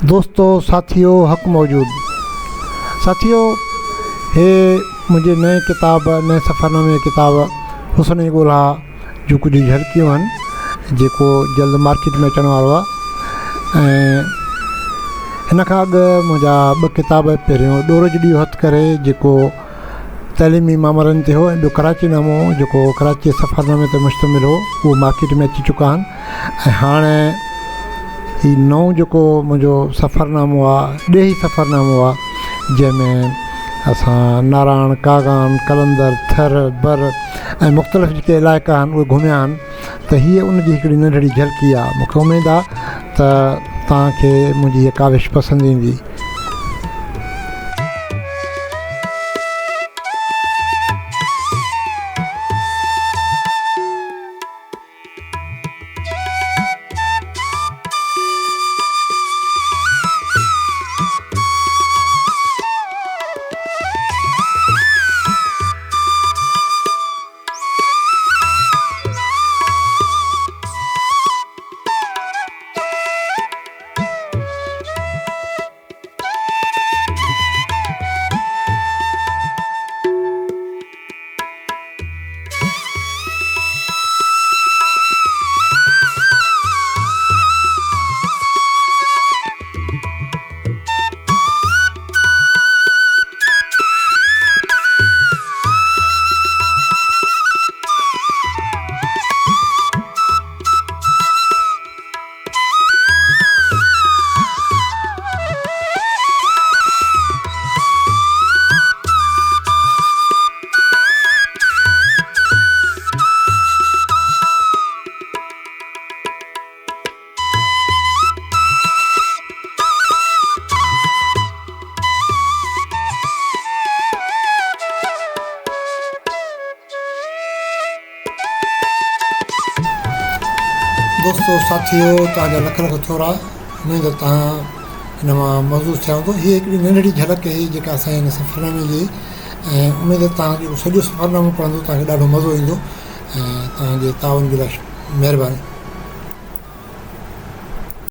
दोस्तों, साथियों, हक़ मौजूद साथियों, हे मुंहिंजे नए सफ़रनामे किताब हुस्न ॻोल्हा जो कुछ झलकियूं आहिनि जेको जल्द मार्केट में अचण वारो आहे। ऐं हिन खां अॻु मुंहिंजा 2 किताब, पहिरियों ॾोर जो ॾींहुं हथ करे जेको तइलीमी मामलनि ते हो, ऐं ॿियो कराची नामो जेको कराची सफ़रनामे ते मुश्तमिल हो, उहो मार्केट में अची चुका आहिनि। ऐं हाणे ही नओं जेको मुंहिंजो सफ़रनामो आहे, ॾेही सफ़रनामो आहे, जंहिंमें असां नारायण, कागान, कलंदर, थर, बर ऐं मुख़्तलिफ़ जेके इलाइक़ा आहिनि उहे घुमिया आहिनि, त हीअ उन जी हिकिड़ी नंढड़ी झलकी आहे। मूंखे उमेदु आहे त तव्हांखे मुंहिंजी हीअ काविश पसंदि ईंदी। दोस्तों, साथियों, तव्हांजा लख लख थोरा। उमेद तव्हां हिन मां महज़ूज़ थिया हूंदो। हीअ हिकिड़ी नंढड़ी झलक हुई जेका असांजे हिन सफ़रनामे जी, ऐं उमेद तव्हां जेको सॼो सफ़रनामो पढ़ंदो तव्हांखे ॾाढो मज़ो ईंदो। ऐं तव्हांजे ताउन जे लाइ महिरबानी।